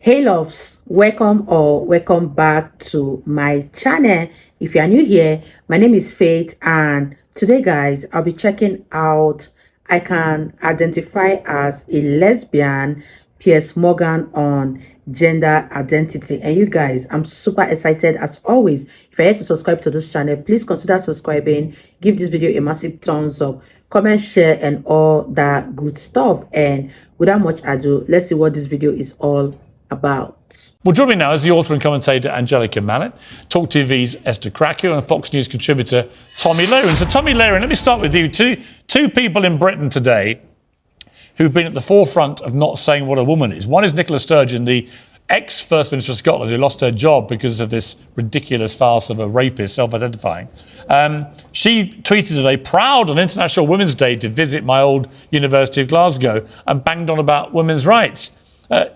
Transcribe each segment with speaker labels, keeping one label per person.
Speaker 1: Hey loves, welcome back to my channel. If you are new here, my name is Faith, and today guys I'll be checking out I can identify as a lesbian, Piers Morgan on gender identity. And you guys, I'm super excited as always. If you're here to subscribe to this channel, please consider subscribing, give this video a massive thumbs up, comment, share, and all that good stuff. And without much ado, let's see what this video is all about.
Speaker 2: Well, joining me now is the author and commentator Angelica Mallet, Talk TV's Esther Krakow, and Fox News contributor Tommy Laren. So, Tommy Laren, let me start with you. Two people in Britain today who've been at the forefront of not saying what a woman is. One is Nicola Sturgeon, the ex-First Minister of Scotland, who lost her job because of this ridiculous farce of a rapist self-identifying. She tweeted today, proud on International Women's Day to visit my old University of Glasgow, and banged on about women's rights.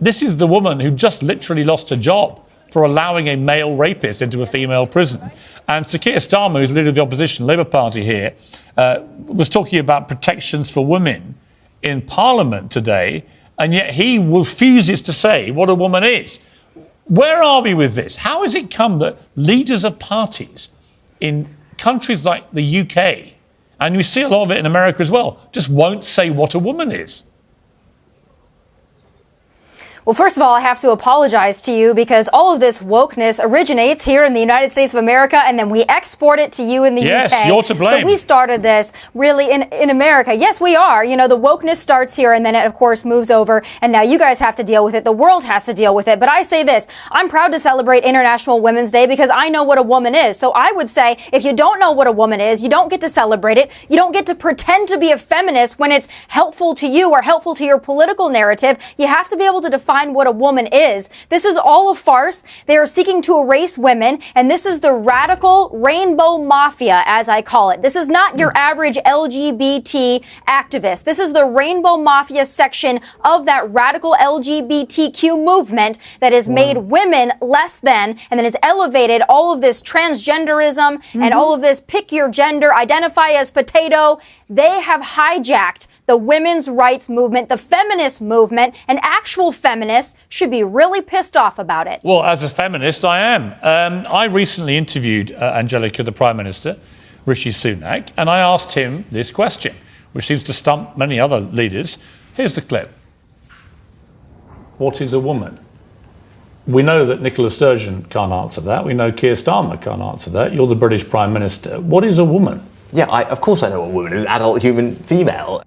Speaker 2: This is the woman who just literally lost her job for allowing a male rapist into a female prison. And Sir Keir Starmer, who's the leader of the opposition Labour Party here, was talking about protections for women in Parliament today, and yet he refuses to say what a woman is. Where are we with this? How has it come that leaders of parties in countries like the UK, and we see a lot of it in America as well, just won't say what a woman is?
Speaker 3: Well, first of all, I have to apologize to you because all of this wokeness originates here in the United States of America, and then we export it to you in the UK.
Speaker 2: Yes, you're to blame.
Speaker 3: So we started this really in America. Yes, we are. You know, the wokeness starts here, and then it, of course, moves over, and now you guys have to deal with it. The world has to deal with it. But I say this, I'm proud to celebrate International Women's Day because I know what a woman is. So I would say if you don't know what a woman is, you don't get to celebrate it. You don't get to pretend to be a feminist when it's helpful to you or helpful to your political narrative. You have to be able to define what a woman is. This is all a farce. They are seeking to erase women, and this is the radical rainbow mafia, as I call it. This is not your average LGBT activist. This is the rainbow mafia section of that radical LGBTQ movement that has made women less than, and then has elevated all of this transgenderism and all of this pick your gender, identify as potato. They have hijacked the women's rights movement, the feminist movement, and actual feminists should be really pissed off about it.
Speaker 2: Well, as a feminist, I am. I recently interviewed Angelica, the Prime Minister, Rishi Sunak, and I asked him this question, which seems to stump many other leaders. Here's the clip. What is a woman? We know that Nicola Sturgeon can't answer that. We know Keir Starmer can't answer that. You're the British Prime Minister. What is a woman?
Speaker 4: Yeah, of course I know what a woman is. Adult human female.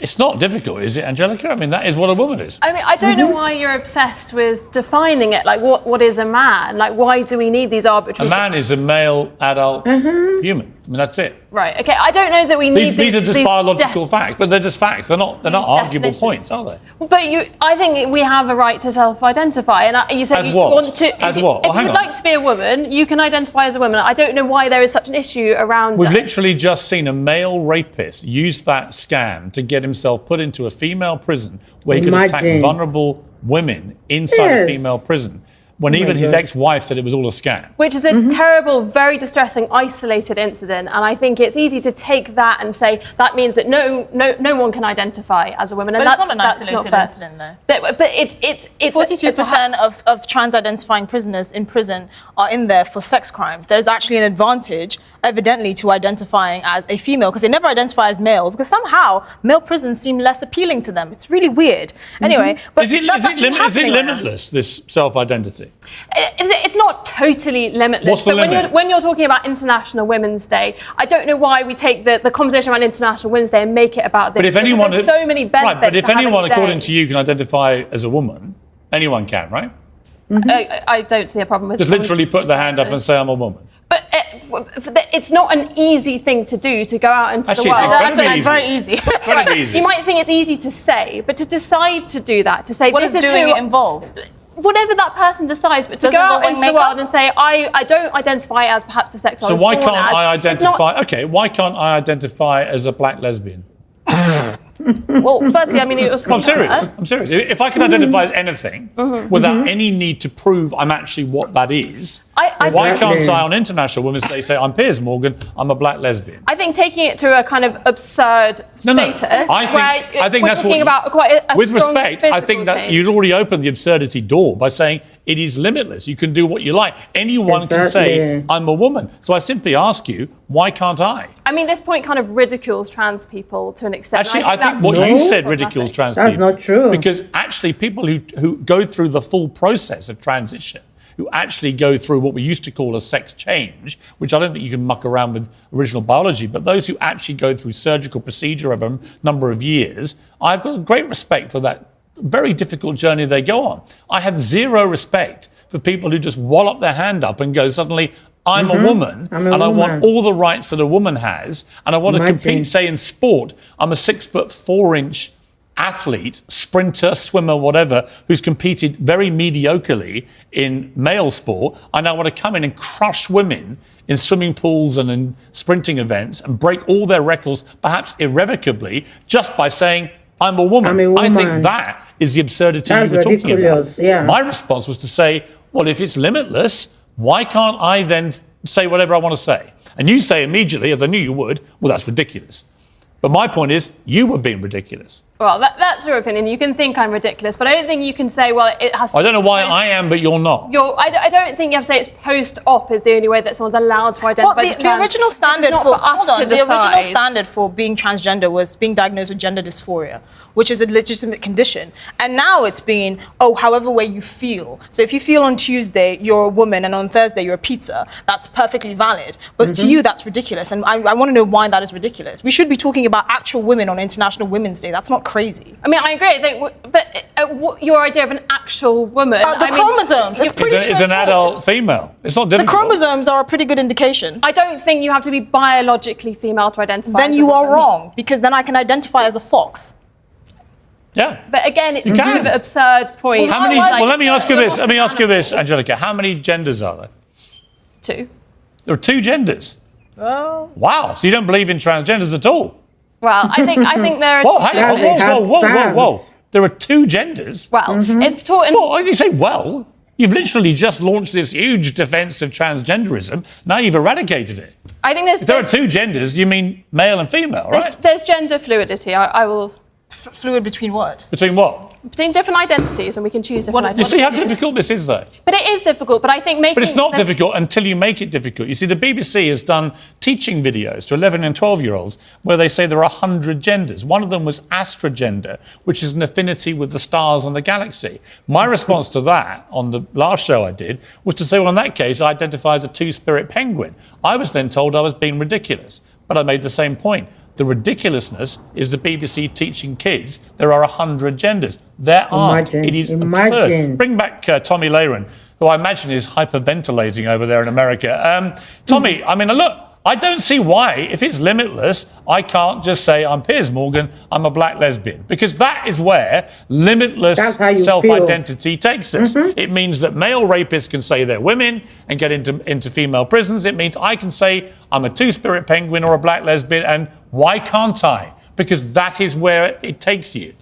Speaker 2: It's not difficult, is it, Angelica? I mean, that is what a woman is.
Speaker 5: I mean, I don't know why you're obsessed with defining it. Like, what is a man? Like, why do we need these arbitrary...
Speaker 2: A man is a male, adult human. I mean, that's it.
Speaker 5: Right, okay. I don't know that we need
Speaker 2: these are just biological facts, but they're just facts. They're not arguable points, are they?
Speaker 5: But I think we have a right to self-identify. And you said
Speaker 2: as
Speaker 5: you
Speaker 2: what?
Speaker 5: want to...
Speaker 2: As what?
Speaker 5: If you would like to be a woman, you can identify as a woman. I don't know why there is such an issue around...
Speaker 2: We've literally just seen a male rapist use that scam to get himself put into a female prison where he could attack vulnerable women inside a female prison, when even his ex-wife said it was all a scam.
Speaker 5: Which is a terrible, very distressing, isolated incident. And I think it's easy to take that and say that means that no one can identify as a woman. And
Speaker 6: but it's not an isolated incident, though.
Speaker 5: But it's
Speaker 6: 42% of trans-identifying prisoners in prison are in there for sex crimes. There's actually an advantage, evidently, to identifying as a female, because they never identify as male, because somehow male prisons seem less appealing to them. It's really weird. Anyway, but
Speaker 2: is it limitless, this self-identity?
Speaker 5: It's not totally limitless.
Speaker 2: What's the limit?
Speaker 5: When you're talking about International Women's Day, I don't know why we take the conversation around International Women's Day and make it about this.
Speaker 2: But if anyone,
Speaker 5: there's so many benefits.
Speaker 2: Right, but if anyone, according to you, can identify as a woman, anyone can, right?
Speaker 5: I don't see a problem with.
Speaker 2: Just literally put their hand up and say I'm a woman.
Speaker 5: But it's not an easy thing to do, to go out into the world.
Speaker 6: It's very easy.
Speaker 2: Easy.
Speaker 5: You might think it's easy to say, but to decide to do that, to say
Speaker 6: what
Speaker 5: this
Speaker 6: is doing it involve?
Speaker 5: Whatever that person decides, but to go out into the world and say, I don't identify as perhaps the sex I was born as.
Speaker 2: So why can't I identify? Okay, why can't I identify as a black lesbian?
Speaker 5: Well, firstly, I mean, it was.
Speaker 2: I'm serious. I'm serious. If I can identify as anything without any need to prove I'm actually what that is, why can't I, on International Women's Day, say I'm Piers Morgan, I'm a black lesbian?
Speaker 5: I think taking it to a kind of absurd status.
Speaker 2: I think
Speaker 5: we're
Speaker 2: that's
Speaker 5: talking
Speaker 2: what,
Speaker 5: about quite a
Speaker 2: with
Speaker 5: strong
Speaker 2: respect, I think
Speaker 5: physical
Speaker 2: that
Speaker 5: change.
Speaker 2: you'd already opened the absurdity door by saying it is limitless. You can do what you like. Anyone can say, I'm a woman. So I simply ask you, why can't I?
Speaker 5: I mean, this point kind of ridicules trans people to an extent.
Speaker 2: Actually, I think
Speaker 5: that's
Speaker 2: what you
Speaker 5: really
Speaker 2: said
Speaker 5: problematic.
Speaker 2: ridicules trans
Speaker 1: That's
Speaker 2: people.
Speaker 1: not true.
Speaker 2: Because actually people who go through the full process of transition, who actually go through what we used to call a sex change, which I don't think you can muck around with original biology, but those who actually go through surgical procedure over a number of years, I've got great respect for that very difficult journey they go on. I have zero respect for people who just wallop their hand up and go, suddenly, I'm a woman, and I want all the rights that a woman has, and I want to compete, say, in sport. I'm a 6'4" athlete, sprinter, swimmer, whatever, who's competed very mediocrely in male sport. I now want to come in and crush women in swimming pools and in sprinting events and break all their records, perhaps irrevocably, just by saying, I'm a woman. I think that is the absurdity you were talking about.
Speaker 1: Yeah.
Speaker 2: My response was to say, well, if it's limitless, why can't I then say whatever I want to say? And you say immediately, as I knew you would, well, that's ridiculous. But my point is, you were being ridiculous.
Speaker 5: Well, that's your opinion. You can think I'm ridiculous, but I don't think you can say, well, it has to...
Speaker 2: I don't know why I am, but you're not.
Speaker 5: I don't think you have to say it's post-op is the only way that someone's allowed to identify as trans.
Speaker 6: The original standard
Speaker 5: the
Speaker 6: original standard for being transgender was being diagnosed with gender dysphoria, which is a legitimate condition. And now it's been, however way you feel. So if you feel on Tuesday you're a woman and on Thursday you're a pizza, that's perfectly valid. But to you, that's ridiculous. And I want to know why that is ridiculous. We should be talking about actual women on International Women's Day. That's not crazy.
Speaker 5: I mean, I agree. I think, but your idea of an actual woman...
Speaker 6: chromosomes.
Speaker 2: It's an adult female. It's not difficult.
Speaker 6: The chromosomes are a pretty good indication.
Speaker 5: I don't think you have to be biologically female to identify
Speaker 6: Then
Speaker 5: as
Speaker 6: you
Speaker 5: a
Speaker 6: are
Speaker 5: woman.
Speaker 6: wrong, because then I can identify as a fox.
Speaker 2: Yeah.
Speaker 5: But again, it's
Speaker 2: You
Speaker 5: a
Speaker 2: can.
Speaker 5: bit of an absurd point.
Speaker 2: How many? Well, let me ask you this. Let me ask you this, Angelica. How many genders are there?
Speaker 5: 2.
Speaker 2: There are 2 genders.
Speaker 6: Oh.
Speaker 2: Wow. So you don't believe in transgenders at all?
Speaker 5: Well, I think there are...
Speaker 2: Whoa, hang on. Whoa. There are 2 genders.
Speaker 5: Well, it's taught in...
Speaker 2: Well, why do you say well? You've literally just launched this huge defence of transgenderism. Now you've eradicated it.
Speaker 5: I think there's...
Speaker 2: If there are 2 genders, you mean male and female, right?
Speaker 5: There's gender fluidity. I will...
Speaker 6: Fluid between what?
Speaker 2: Between what?
Speaker 5: Between different identities, and we can choose different
Speaker 2: You
Speaker 5: identities.
Speaker 2: see how difficult this is, though?
Speaker 5: But it is difficult, but I think making...
Speaker 2: But it's not difficult until you make it difficult. You see, the BBC has done teaching videos to 11 and 12-year-olds where they say there are 100 genders. One of them was astrogender, which is an affinity with the stars and the galaxy. My response to that on the last show I did was to say, well, in that case, I identify as a two-spirit penguin. I was then told I was being ridiculous, but I made the same point. The ridiculousness is the BBC teaching kids there are 100 genders. There aren't. It is absurd. Bring back Tommy Lehran, who I imagine is hyperventilating over there in America. Tommy, I mean, look, I don't see why, if it's limitless, I can't just say, I'm Piers Morgan, I'm a black lesbian. Because that is where limitless self-identity takes us. It means that male rapists can say they're women and get into female prisons. It means I can say I'm a two-spirit penguin or a black lesbian, and why can't I? Because that is where it takes you.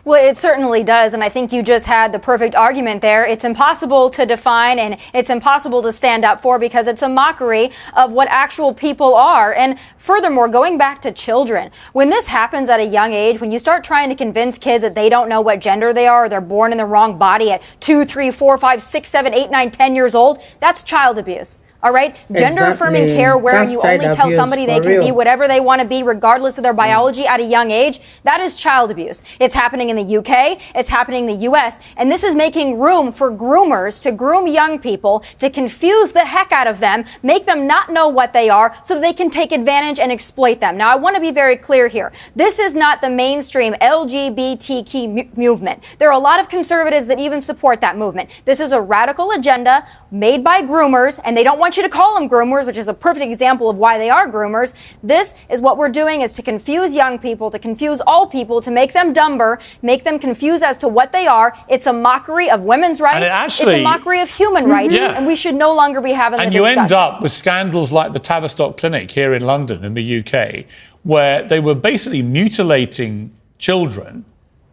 Speaker 3: Well, it certainly does, and I think you just had the perfect argument there. It's impossible to define, and it's impossible to stand up for, because it's a mockery of what actual people are. And furthermore, going back to children, when this happens at a young age, when you start trying to convince kids that they don't know what gender they are, or they're born in the wrong body at 2, 3, 4, 5, 6, 7, 8, 9, 10 years old, that's child abuse. All right? Gender-affirming care, where you only tell somebody they can be whatever they want to be, regardless of their biology at a young age, that is child abuse. It's happening in the UK. It's happening in the US. And this is making room for groomers to groom young people, to confuse the heck out of them, make them not know what they are, so that they can take advantage and exploit them. Now, I want to be very clear here. This is not the mainstream LGBTQ movement. There are a lot of conservatives that even support that movement. This is a radical agenda made by groomers, and they don't want you to call them groomers, which is a perfect example of why they are groomers. This is what we're doing, is to confuse young people, to confuse all people, to make them dumber, make them confused as to what they are. It's a mockery of women's rights. It's a mockery of human rights. And we should no longer be having the discussion.
Speaker 2: And you end up with scandals like the Tavistock Clinic here in London, in the UK, where they were basically mutilating children,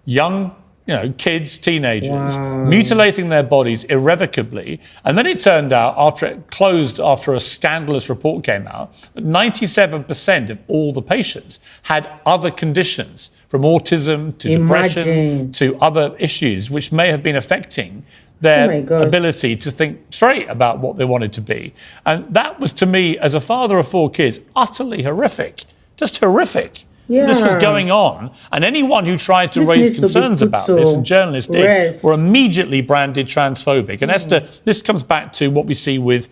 Speaker 2: young kids, teenagers, mutilating their bodies irrevocably. And then it turned out, after it closed, after a scandalous report came out, that 97% of all the patients had other conditions, from autism to depression to other issues, which may have been affecting their ability to think straight about what they wanted to be. And that was, to me, as a father of 4 kids, utterly horrific. Just horrific.
Speaker 1: Yeah.
Speaker 2: This was going on, and anyone who tried to raise concerns about this, and journalists did, were immediately branded transphobic. And Esther, this comes back to what we see with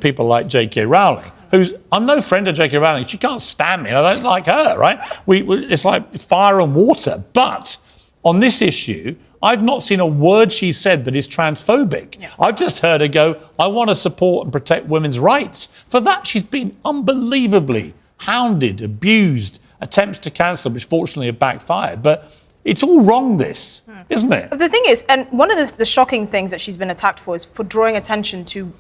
Speaker 2: people like J.K. Rowling, I'm no friend of J.K. Rowling. She can't stand me, and I don't like her, right? It's like fire and water. But on this issue, I've not seen a word she said that is transphobic. Yeah. I've just heard her go, I want to support and protect women's rights. For that, she's been unbelievably hounded, abused, attempts to cancel, which fortunately have backfired. But it's all wrong, this, isn't it?
Speaker 6: The thing is, and one of the shocking things that she's been attacked for is for drawing attention to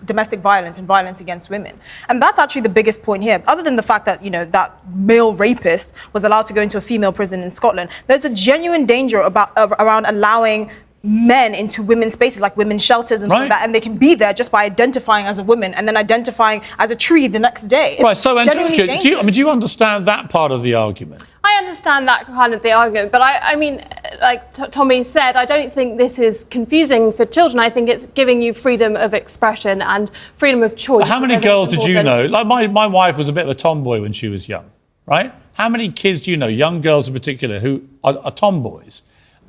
Speaker 6: domestic violence and violence against women. And that's actually the biggest point here. Other than the fact that, that male rapist was allowed to go into a female prison in Scotland, there's a genuine danger around allowing men into women's spaces, like women's shelters and things like that, and they can be there just by identifying as a woman and then identifying as a tree the next day.
Speaker 2: Right, so Angelica, do you understand that part of the argument?
Speaker 5: I understand that kind of the argument, but I mean, like Tommy said, I don't think this is confusing for children. I think it's giving you freedom of expression and freedom of choice.
Speaker 2: But how many girls did you know? Like my wife was a bit of a tomboy when she was young, right? How many kids do you know, young girls in particular, who are tomboys?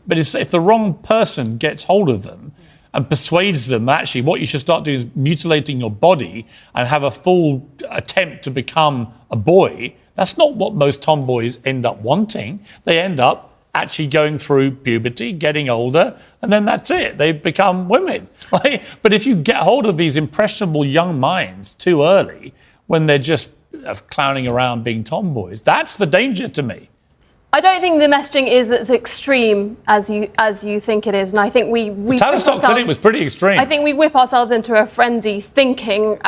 Speaker 2: But if the wrong person gets hold of them and persuades them, actually, what you should start doing is mutilating your body and have a full attempt to become a boy, that's not what most tomboys end up wanting. They end up actually going through puberty, getting older, and then that's it. They become women. Right? But if you get hold of these impressionable young minds too early, when they're just clowning around being tomboys, that's the danger to me.
Speaker 5: I don't think the messaging is as extreme as you think it is, and I think we
Speaker 2: Tavistock Clinic was pretty extreme.
Speaker 5: I think we whip ourselves into a frenzy thinking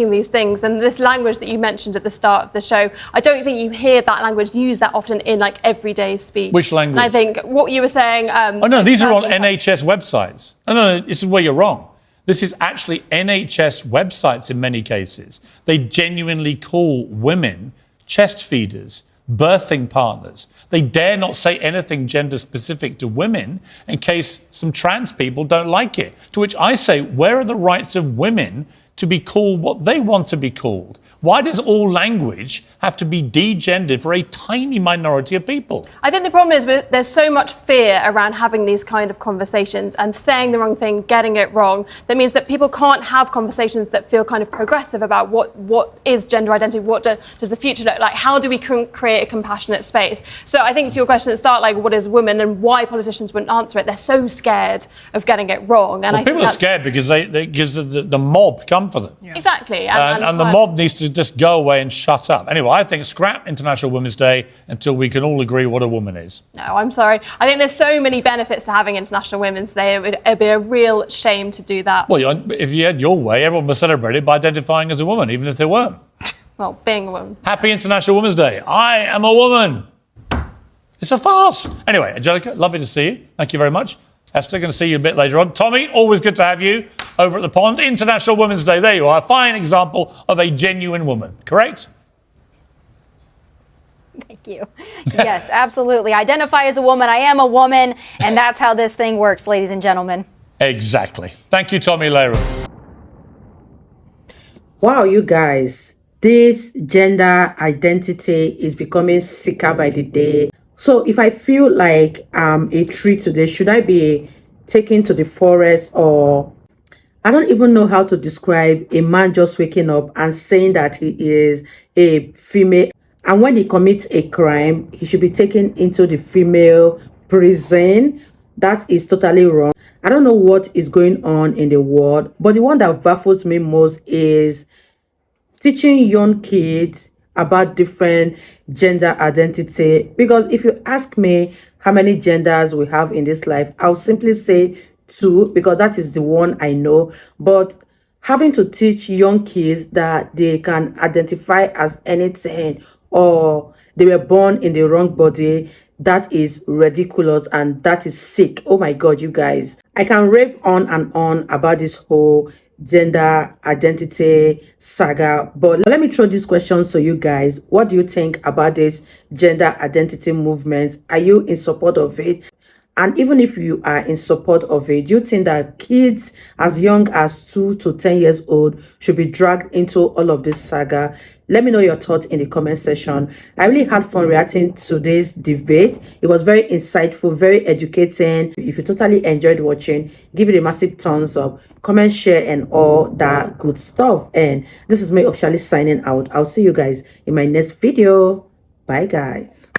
Speaker 5: these things, and this language that you mentioned at the start of the show, I don't think you hear that language used that often in like everyday speech.
Speaker 2: Which language?
Speaker 5: And I think what you were saying.
Speaker 2: Oh no, these are on NHS websites. No, this is where you're wrong. This is actually NHS websites in many cases. They genuinely call women chest feeders, birthing partners. They dare not say anything gender specific to women in case some trans people don't like it. To which I say, where are the rights of women to be called what they want to be called? Why does all language have to be degendered for a tiny minority of people?
Speaker 5: I think the problem is there's so much fear around having these kind of conversations and saying the wrong thing, getting it wrong. That means that people can't have conversations that feel kind of progressive about what is gender identity, what does the future look like, how do we create a compassionate space? So I think to your question at the start, like what is women and why politicians wouldn't answer it, they're so scared of getting it wrong. And
Speaker 2: well, people are scared because the mob come for them.
Speaker 5: Yeah. Exactly.
Speaker 2: And the mob needs to just go away and shut up. Anyway, I think scrap International Women's Day until we can all agree what a woman is.
Speaker 5: No, I'm sorry. I think there's so many benefits to having International Women's Day. It'd be a real shame to do that.
Speaker 2: Well, if you had your way, everyone would celebrate it by identifying as a woman, even if they weren't.
Speaker 5: Well, being a woman.
Speaker 2: Happy International Women's Day. I am a woman. It's a farce. Anyway, Angelica, lovely to see you. Thank you very much. Esther, going to see you a bit later on. Tommy, always good to have you over at the pond. International Women's Day. There you are. A fine example of a genuine woman. Correct?
Speaker 3: Thank you. Yes, absolutely. Identify as a woman. I am a woman. And that's how this thing works, ladies and gentlemen.
Speaker 2: Exactly. Thank you, Tommy Lehrer.
Speaker 1: Wow, you guys. This gender identity is becoming sicker by the day. So if I feel like I'm a tree today, should I be taken to the forest? Or I don't even know how to describe a man just waking up and saying that he is a female. And when he commits a crime, he should be taken into the female prison. That is totally wrong. I don't know what is going on in the world, but the one that baffles me most is teaching young kids about different gender identity. Because if you ask me how many genders we have in this life, I'll simply say 2, because that is the one I know. But having to teach young kids that they can identify as anything, or they were born in the wrong body, That is ridiculous and that is sick. Oh my God, you guys. I can rave on and on about this whole gender identity saga, but let me throw these questions to you guys. What do you think about this gender identity movement? Are you in support of it? And even if you are in support of it, do you think that kids as young as 2 to 10 years old should be dragged into all of this saga? Let me know your thoughts in the comment section. I really had fun reacting to this debate. It was very insightful, very educating. If you totally enjoyed watching, give it a massive thumbs up, comment, share, and all that good stuff. And this is me officially signing out. I'll see you guys in my next video. Bye, guys.